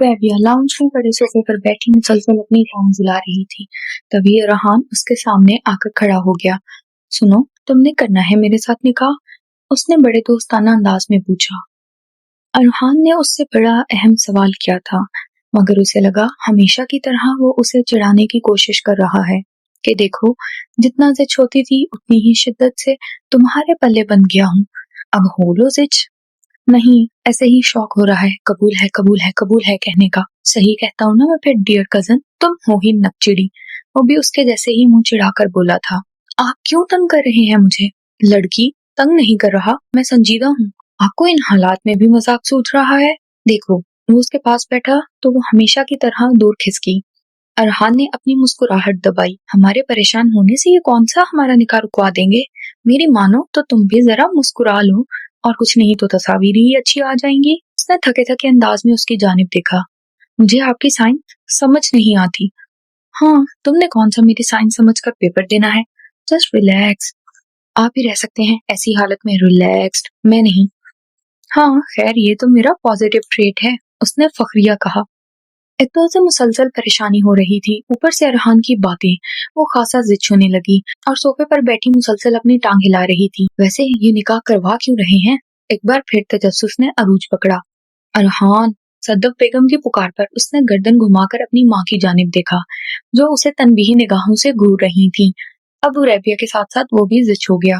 रैबिया lounge में बड़े सोफे पर बैठी मुसलसल अपनी टांग हिला रही थी। तभी रहान उसके सामने आकर खड़ा हो गया। सुनो, तुमने करना है मेरे साथ निकाह? उसने बड़े दोस्ताना अंदाज में पूछा। अरहान ने उससे बड़ा अहम सवाल किया था, मगर उसे लगा हमेशा की तरह वो उसे चिढ़ाने की कोशिश कर रहा है कि देखो, जितना जिच होती थी उतनी ही शिद्दत से तुम्हारे पल्ले बन गया हूँ, अब हो लो जिच। नहीं, ऐसे ही शौक हो रहा है कबूल है कबूल है कबूल है कहने का। सही कहता हूँ ना मैं? फिर डियर कजन, तुम हो ही नकचिड़ी। वो भी उसके जैसे ही मुंह चिढ़ाकर बोला था। आप क्यों तंग कर रहे हैं मुझे? लड़की, तंग नहीं कर रहा, मैं संजीदा हूँ। आपको इन हालात में भी मजाक सूझ रहा है? देखो, वो उसके पास बैठा तो वो हमेशा की तरह दूर खिसकी। अरहान ने अपनी मुस्कुराहट दबाई। हमारे परेशान होने से ये कौन सा हमारा निकाह रुकवा देंगे? मेरी मानो तो तुम भी जरा मुस्कुरा लो, और कुछ नहीं तो तस्वीर ही अच्छी आ जाएंगी। उसने थके थके अंदाज में उसकी जानिब देखा। मुझे आपकी साइन समझ नहीं आती। हाँ, तुमने कौन सा मेरी साइन समझकर पेपर देना है? Just relax. आप ही रह सकते हैं ऐसी हालत में रिलैक्स्ड, मैं नहीं। हाँ खैर, ये तो मेरा पॉजिटिव ट्रेट है, उसने फखरिया कहा। एक तो उसे मुसलसल परेशानी हो रही थी, ऊपर से अरहान की बातें। वो खासा जिद होने लगी और सोफे पर बैठी मुसलसल अपनी टांग हिला रही थी। वैसे ये निकाह करवा क्यों रहे हैं? एक बार फिर तजस्सुस ने अरूज पकड़ा। अरहान, सद्दफ बेगम की पुकार पर उसने गर्दन घुमाकर अपनी माँ की जानिब देखा, जो उसे तनबीही निगाहों से घूर रही थी। अब रैबिया के साथ साथ वो भी जिद हो गया।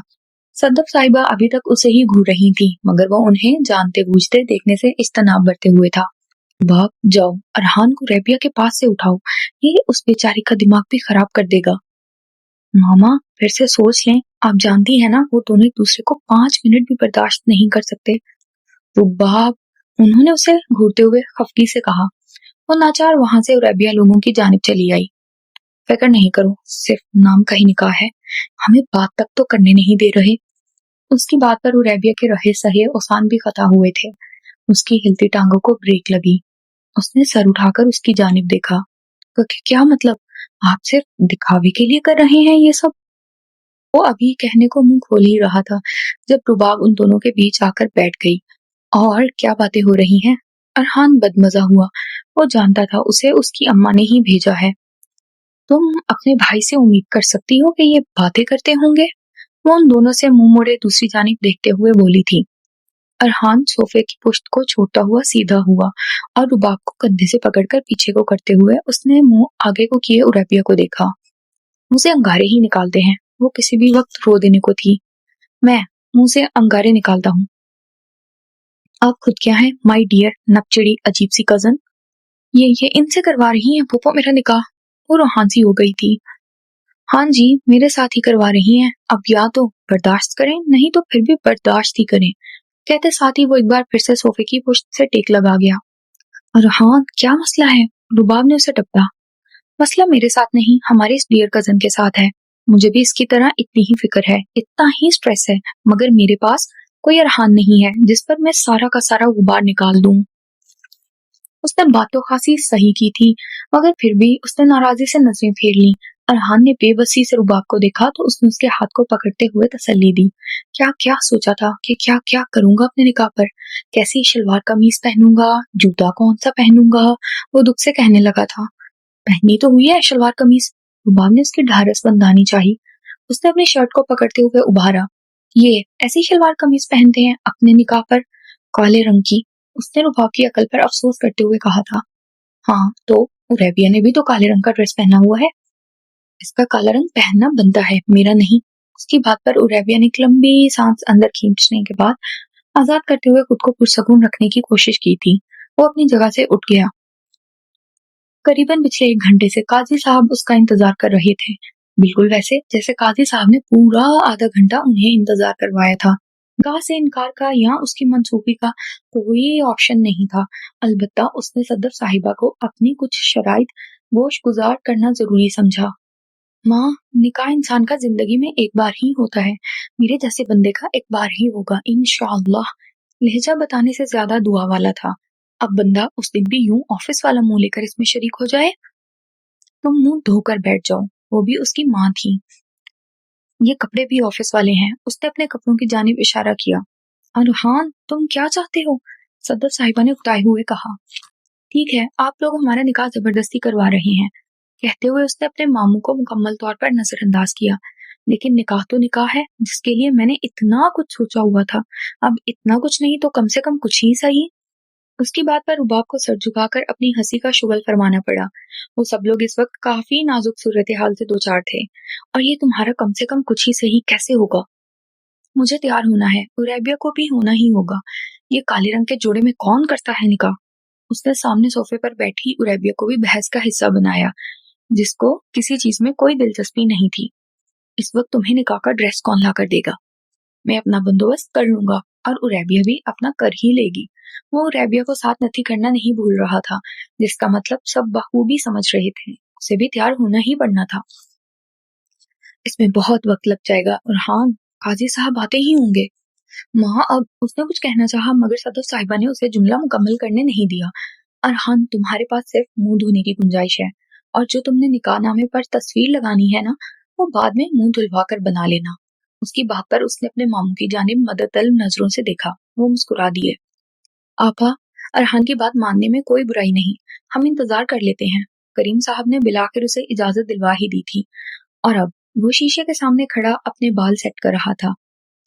सद्दफ साहिबा अभी तक उसे ही घूर रही थी, मगर वो उन्हें जानते बूझते देखने से इज्तनाब बरते हुए था। भाग जाओ, अरहान को रैबिया के पास से उठाओ, ये उस बेचारी का दिमाग भी खराब कर देगा। मामा, फिर से सोच लें, आप जानती है ना वो दोनों एक दूसरे को 5 मिनट भी बर्दाश्त नहीं कर सकते। रुबाब, उन्होंने उसे घूरते हुए खफगी से कहा। वो नाचार वहां से रैबिया लोगों की जानिब चली आई। फिक्र नहीं करो, सिर्फ नाम का ही निकाह है, हमें बात तक तो करने नहीं दे रहे। उसकी बात पर रैबिया के रहे सहे औसान भी खता हुए थे। उसकी हिलती टांगों को ब्रेक लगी। उसने सर उठाकर उसकी जानिब देखा। तो क्या मतलब, आप सिर्फ दिखावे के लिए कर रहे हैं ये सब? वो अभी कहने को मुंह खोल ही रहा था जब रुबाब उन दोनों के बीच आकर बैठ गई। और क्या बातें हो रही हैं? अरहान बदमजा हुआ। वो जानता था उसे उसकी अम्मा ने ही भेजा है। तुम अपने भाई से उम्मीद कर सकती हो कि ये बातें करते होंगे? वो उन दोनों से मुंह मोड़े दूसरी जानिब देखते हुए बोली थी। अरहान सोफे की पुश्त को छोड़ता हुआ सीधा हुआ और रुबाब को कंधे से पकड़कर पीछे को करते हुए उसने मुंह आगे को किए रैबिया को देखा। मुझे अंगारे ही निकालते हैं, वो किसी भी वक्त रो देने को थी। मैं मुंह से अंगारे निकालता हूँ। आप खुद क्या है माई डियर नकचिड़ी अजीब सी कजन? ये इनसे करवा रही हैं पोपो मेरा निकाह? वो रोहानसी हो गई थी। हाँ जी, मेरे साथ ही करवा रही हैं। अब या तो बर्दाश्त करें, नहीं तो फिर भी बर्दाश्त ही करें। कहते साथ ही वो एक बार फिर से सोफे की पुश्त से टेक लगा गया। और हाँ, क्या मसला है? रुबाब ने उसे टपका। मसला मेरे साथ नहीं, हमारे इस डियर कजन के साथ है। मुझे भी इसकी तरह इतनी ही फिक्र है, इतना ही स्ट्रेस है, मगर मेरे पास कोई अरहान नहीं है जिस पर मैं सारा का सारा गुबार निकाल दूं। उसने बात तो खासी सही की थी, मगर फिर भी उसने नाराजगी से नजरें फेर ली। अरहान ने बेबसी से रुबाब को देखा तो उसने उसके हाथ को पकड़ते हुए तसल्ली दी। क्या क्या सोचा था कि क्या क्या करूंगा अपने निकाह पर, कैसी शलवार कमीज पहनूंगा, जूता कौन सा पहनूंगा। वो दुख से कहने लगा था। पहनी तो हुई है शलवार कमीज। रुबाब ने उसकी ढारस बंधानी चाहिए। उसने अपनी शर्ट को पकड़ते हुए उभारा। ये ऐसी शलवार कमीज पहनते हैं अपने निकाह पर, काले रंग की? उसने रुबाब की अकल पर अफसोस करते हुए कहा था। हाँ तो रैबिया ने भी तो काले रंग का ड्रेस पहना हुआ है। इसका काला रंग पहनना बनता है, मेरा नहीं। उसकी बात पर उरैबिया ने एक लंबी सांस अंदर खींचने के बाद आजाद करते हुए खुद को पुरसकून रखने की कोशिश की थी। वो अपनी जगह से उठ गया। करीबन पिछले 1 घंटे से काजी साहब उसका इंतजार कर रहे थे, बिल्कुल वैसे जैसे काजी साहब ने पूरा आधा घंटा उन्हें इंतजार करवाया था। निकाह से इनकार का या उसकी मंसूबी का कोई ऑप्शन नहीं था। अलबत्ता उसने सदफ साहिबा को अपनी कुछ शराइत गोश गुजार करना जरूरी समझा। माँ, निकाह इंसान का जिंदगी में एक बार ही होता है, मेरे जैसे बंदे का एक बार ही होगा इंशाअल्लाह। लहजा बताने से ज्यादा दुआ वाला था। अब बंदा उस दिन भी यूं ऑफिस वाला मुंह लेकर इसमें शरीक हो जाए। तुम मुंह धोकर बैठ जाओ। वो भी उसकी माँ थी। ये कपड़े भी ऑफिस वाले हैं। उसने अपने कपड़ों की जानिब इशारा किया। अरहान, तुम क्या चाहते हो? सदर साहिबा ने उकताए हुए कहा। ठीक है, आप लोग हमारा निकाह जबरदस्ती करवा रहे हैं, कहते हुए उसने अपने मामू को मुकम्मल तौर पर नजरअंदाज किया। लेकिन निकाह तो निकाह है, जिसके लिए मैंने इतना कुछ सोचा हुआ था। अब इतना कुछ नहीं तो कम से कम कुछ ही सही। उसकी बात पर रुबाब को सर झुकाकर अपनी हंसी का शुगल फरमाना पड़ा। वो सब लोग इस वक्त काफी नाजुक सूरत हाल से दो चार थे, और ये तुम्हारा कम से कम कुछ ही सही कैसे होगा? मुझे तैयार होना है, उरैबिया को भी होना ही होगा। ये काले रंग के जोड़े में कौन करता है निकाह? उसने सामने सोफे पर बैठी उरैबिया को भी बहस का हिस्सा बनाया, जिसको किसी चीज में कोई दिलचस्पी नहीं थी। इस वक्त तुम्हें निकाह का ड्रेस कौन ला कर देगा? मैं अपना बंदोबस्त कर लूंगा, और उरैबिया भी अपना कर ही लेगी। वो उरैबिया को साथ नथी करना नहीं भूल रहा था, जिसका मतलब सब बखूबी समझ रहे थे। उसे भी तैयार होना ही पड़ना था। इसमें बहुत वक्त लग जाएगा, और हाँ, काजी साहब आते ही होंगे। माँ, अब उसने कुछ कहना चाहा, मगर सदर साहिबा ने उसे जुमला मुकम्मल करने नहीं दिया। अरहान, तुम्हारे पास सिर्फ मुंह धोने की गुंजाइश है, और जो तुमने निकाहनामे पर तस्वीर लगानी है ना, वो बाद में मुंह धुलवा कर बना लेना। उसकी बात पर उसने अपने मामू की जानिब मददतलब नजरों से देखा। वो मुस्कुरा दिए। आपा, अरहान की बात मानने में कोई बुराई नहीं, हम इंतजार कर लेते हैं। करीम साहब ने बिलाकर उसे इजाजत दिलवा ही दी थी, और अब वो शीशे के सामने खड़ा अपने बाल सेट कर रहा था।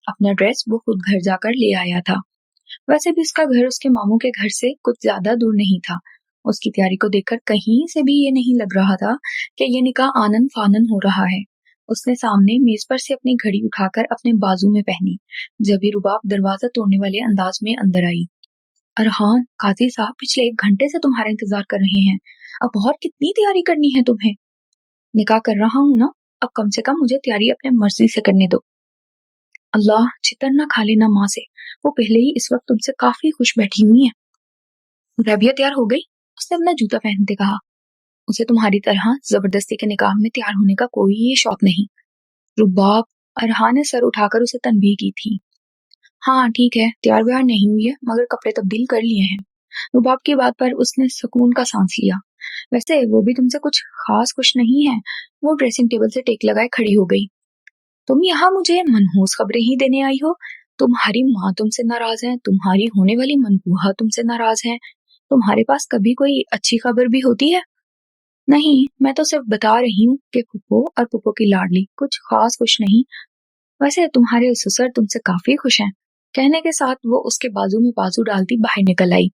अपना ड्रेस वो खुद घर जाकर ले आया था। वैसे भी उसका घर उसके मामू के घर से कुछ ज्यादा दूर नहीं था। उसकी तैयारी को देखकर कहीं से भी ये नहीं लग रहा था कि ये निकाह आनन फानन हो रहा है। उसने सामने मेज पर से अपनी घड़ी उठाकर अपने बाजू में पहनी, जब ही रुबाब दरवाजा तोड़ने वाले अंदाज में अंदर आई। अरहान, काजी साहब पिछले 1 घंटे से तुम्हारा इंतजार कर रहे हैं। अब और कितनी तैयारी करनी है तुम्हें? निकाह कर रहा हूँ ना, अब कम से कम मुझे तैयारी अपने मर्जी से करने दो। अल्लाह, चितर ना खा लेना माँ से, वो पहले ही इस वक्त तुमसे काफी खुश बैठी हुई है। रबिया तैयार हो गई? उसने अपना जूता पहनते कहा। उसे तुम्हारी तरह जबरदस्ती के निकाह में तैयार होने का कोई शौक नहीं। रुबाब, अरहान ने सर उठाकर उसे तनबीह की थी। हाँ ठीक है, तैयार व्यार नहीं हुई है, मगर कपड़े तब्दील कर लिए हैं। रुबाब की बात पर उसने सुकून का सांस लिया। वैसे वो भी तुमसे कुछ खास खुश नहीं है। वो ड्रेसिंग टेबल से टेक लगाए खड़ी हो गई। तुम यहाँ मुझे मनहूस खबरें ही देने आई हो? तुम्हारी माँ तुमसे नाराज है, तुम्हारी होने वाली मनबूहा तुमसे नाराज है। तुम्हारे पास कभी कोई अच्छी खबर भी होती है? नहीं, मैं तो सिर्फ बता रही हूँ कि फुप्पो और पुप्पो की लाडली कुछ खास खुश नहीं। वैसे तुम्हारे ससुर तुमसे काफी खुश हैं। कहने के साथ वो उसके बाजू में बाजू डालती बाहर निकल आई।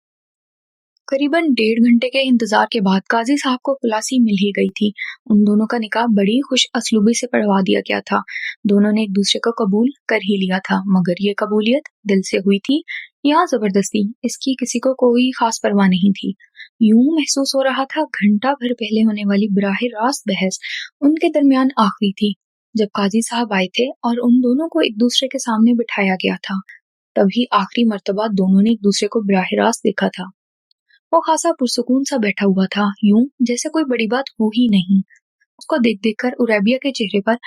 करीबन 1.5 घंटे के इंतजार के बाद काजी साहब को खुलासी मिल ही गई थी। उन दोनों का निकाह बड़ी खुश असलूबी से पढ़वा दिया गया था। दोनों ने एक दूसरे को कबूल कर ही लिया था, मगर ये कबूलियत दिल से हुई थी या जबरदस्ती, इसकी किसी को कोई खास परवाह नहीं थी। यूं महसूस हो रहा था घंटा भर पहले होने वाली बराह रास्त बहस उनके दरमियान आखिरी थी, जब काजी साहब आए थे और उन दोनों को एक दूसरे के सामने बिठाया गया था। तभी आखिरी मर्तबा दोनों ने एक दूसरे को बराह रास्त देखा था। वो खासा पुरसुकून सा बैठा हुआ था, यूं जैसे कोई बड़ी बात हो ही नहीं। उसको देख देख कर उरैबिया के चेहरे पर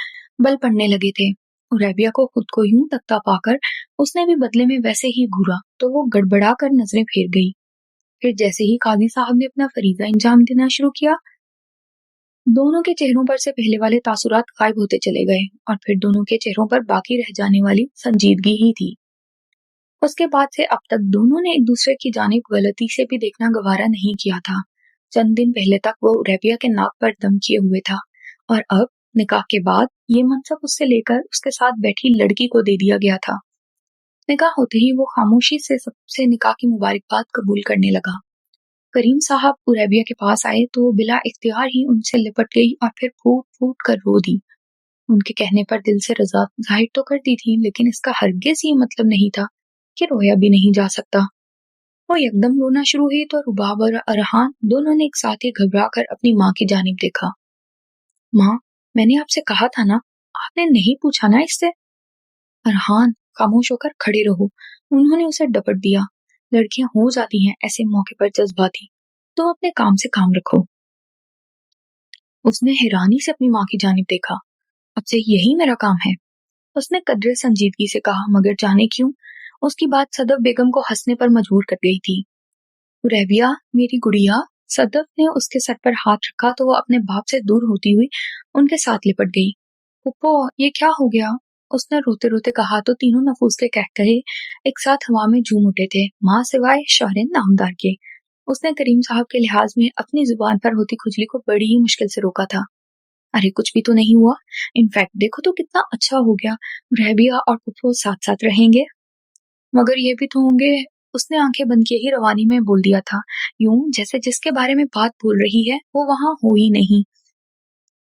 बल पड़ने लगे थे। उरैबिया को खुद को यूं तकता पाकर उसने भी बदले में वैसे ही घूरा तो वो गड़बड़ा कर नजरें फेर गई। फिर जैसे ही काजी साहब ने अपना फरीजा इंजाम देना शुरू किया, दोनों के चेहरों पर से पहले वाले तासुरात गायब होते चले गए, और फिर दोनों के चेहरों पर बाकी रह जाने वाली संजीदगी ही थी। उसके बाद से अब तक दोनों ने एक दूसरे की जानिब गलती से भी देखना गवारा नहीं किया था। चंद दिन पहले तक वो रबिया के नाक पर दम किए हुए था, और अब निकाह के बाद ये मनसब उससे लेकर उसके साथ बैठी लड़की को दे दिया गया था। निकाह होते ही वो खामोशी से सबसे निकाह की मुबारकबाद कबूल करने लगा। करीम साहब उरैबिया के पास आए तो बिला इख्तियार ही उनसे लिपट गई और फिर फूट फूट कर रो दी। उनके कहने पर दिल से रजा जाहिर तो कर दी थी, लेकिन इसका हरगिज ये मतलब नहीं था कि रोया भी नहीं जा सकता। वो एकदम रोना शुरू हुई तो रुबाब और अरहान दोनों ने एक साथ ही घबरा कर अपनी माँ की जानिब देखा। माँ, मैंने आपसे कहा था ना, आपने नहीं पूछा ना इससे। अरहान, खामोश होकर खड़े रहो, उन्होंने उसे डपट दिया। लड़कियां हो जाती हैं ऐसे मौके पर जज्बाती, तो अपने काम से काम रखो। उसने हैरानी से अपनी माँ की जानिब देखा। अब से यही मेरा काम है, उसने कदरे संजीदगी से कहा, मगर जाने क्यों उसकी बात सदफ बेगम को हंसने पर मजबूर कर गई थी। रबिया, मेरी गुड़िया। सदफ ने उसके सर पर हाथ रखा तो वो अपने बाप से दूर होती हुई उनके साथ लिपट गई। पुप्पो, ये क्या हो गया? उसने रोते रोते कहा तो तीनों नफूसले कह कहे एक साथ हवा में झूम उठे थे, माँ सिवाय शहरिन नामदार के। उसने करीम साहब के लिहाज में अपनी जुबान पर होती खुजली को बड़ी ही मुश्किल से रोका था। अरे कुछ भी तो नहीं हुआ, इनफैक्ट देखो तो कितना अच्छा हो गया, रबिया और पुप्पो साथ साथ रहेंगे। मगर ये भी तो होंगे, उसने आंखें बंद किए ही रवानी में बोल दिया था, यूं जैसे जिसके बारे में बात बोल रही है वो वहां हो ही नहीं।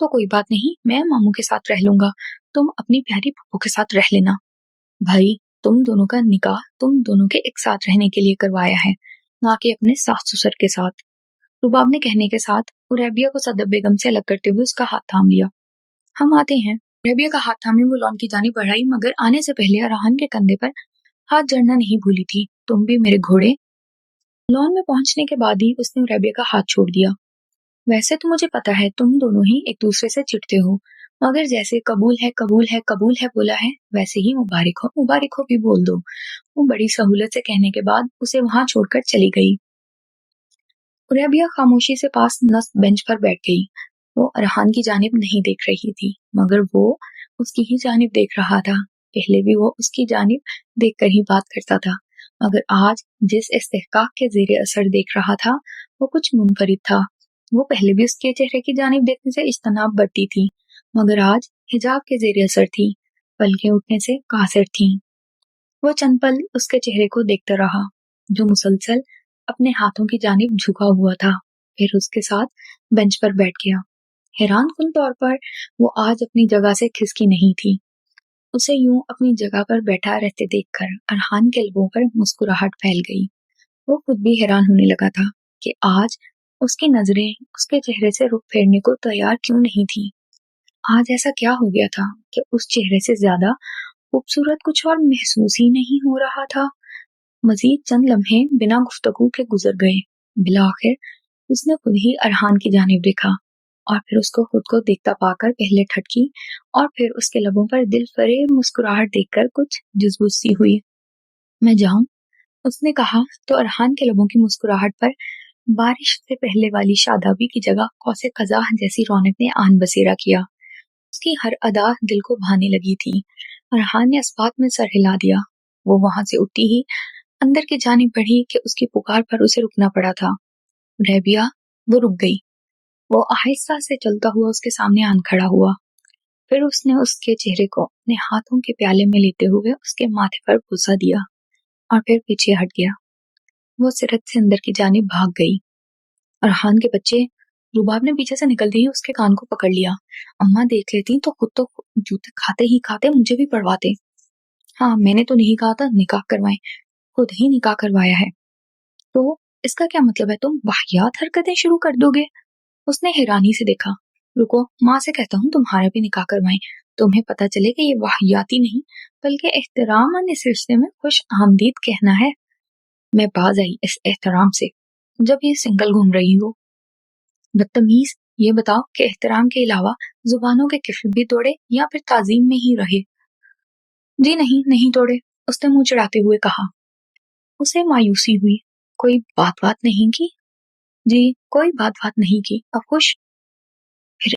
तो कोई बात नहीं, मैं मामू के साथ रह लूंगा, तुम अपनी प्यारी पुप्पो के साथ रह लेना। भाई, तुम दोनों का निकाह तुम दोनों के एक साथ रहने के लिए करवाया है, ना कि अपने सास ससुर के साथ। रुबाब ने कहने के साथ रबिया को सदब बेगम से अलग करते हुए उसका हाथ थाम लिया। हम आते हैं। रबिया का हाथ थामे वो लॉन की जानिब बढ़ाई, मगर आने से पहले अरहान के कंधे पर हाथ जड़ना नहीं भूली थी। तुम भी मेरे घोड़े। लॉन में पहुंचने के बाद ही उसने रबिया का हाथ छोड़ दिया। वैसे तो मुझे पता है तुम दोनों ही एक दूसरे से चिढ़ते हो, मगर जैसे कबूल है कबूल है कबूल है बोला है, वैसे ही मुबारक हो भी बोल दो। वो बड़ी सहूलत से कहने के बाद उसे वहां छोड़कर चली गई। रबिया खामोशी से पास नस्ब बेंच पर बैठ गई। वो अरहान की जानिब नहीं देख रही थी, मगर वो उसकी ही जानिब देख रहा था। पहले भी वो उसकी जानिब देखकर ही बात करता था, मगर आज जिस इस्तेहकाक के ज़ेरे असर देख रहा था वो कुछ मुनफरिद था। वो पहले भी उसके चेहरे की जानिब देखने से इज्तनाब बरती थी, मगर आज हिजाब के ज़ेरे असर थी, पलकें उठने से कासिर थीं। वो चंद पल उसके चेहरे को देखता रहा, जो मुसलसल अपने हाथों की जानिब झुका हुआ था। फिर उसके साथ बेंच पर बैठ गया। हैरान कुन तौर पर वो आज अपनी जगह से खिसकी नहीं थी। उसे यूं अपनी जगह पर बैठा रहते देखकर अरहान के लबों पर मुस्कुराहट फैल गई। वो खुद भी हैरान होने लगा था कि आज उसकी नजरें उसके चेहरे से रुख फेरने को तैयार क्यों नहीं थी। आज ऐसा क्या हो गया था कि उस चेहरे से ज्यादा खूबसूरत कुछ और महसूस ही नहीं हो रहा था। मजीद चंद लम्हे बिना गुफ्तगू के गुजर गए। बिलाखिर उसने खुद ही अरहान की जानिब देखा, और फिर उसको खुद को देखता पाकर पहले ठटकी और फिर उसके लबों पर दिल फरेब मुस्कुराहट देखकर कुछ जुज़बुज़ सी हुई। मैं जाऊं? उसने कहा तो अरहान के लबों की मुस्कुराहट पर बारिश से पहले वाली शादाबी की जगह कौसे कज़ाह जैसी रौनक ने आन बसेरा किया। उसकी हर अदा दिल को भाने लगी थी। अरहान ने इस बात में सर हिला दिया। वो वहां से उठती ही अंदर की जानिब बढ़ी कि उसकी पुकार पर उसे रुकना पड़ा था। रबिया। वो रुक गई। वो आहिस्ता से चलता हुआ उसके सामने आन खड़ा हुआ। फिर उसने उसके चेहरे को अपने हाथों के प्याले में लेते हुए उसके माथे पर बुसा दिया और फिर पीछे हट गया। वो सिरत से अंदर की जानिब भाग गई। अरहान के बच्चे। रुबाब ने पीछे से निकलते ही उसके कान को पकड़ लिया। अम्मा देख लेती तो खुद तो जूते खाते ही खाते मुझे भी पड़वाते। हाँ, मैंने तो नहीं कहा था निकाह करवाएं, खुद ही निकाह करवाया है। तो इसका क्या मतलब है, तुम वाहियात हरकतें शुरू कर दोगे? उसने हैरानी से देखा। रुको, माँ से कहता हूँ तुम्हारा भी निकाह करवाएं, तुम्हें पता चले कि ये वाहियाती नहीं बल्कि एहतराम इस रिश्ते में खुश आमदीद कहना है। मैं बाज आई इस एहतराम से जब ये सिंगल घूम रही हो। बदतमीज, ये बताओ कि एहतराम के अलावा जुबानों के किफिल भी तोड़े या फिर ताजीम में ही रहे? जी नहीं, नहीं तोड़े, उसने मुंह चढ़ाते हुए कहा। उसे मायूसी हुई। कोई बात नहीं की? जी, कोई बात नहीं की। अब खुश?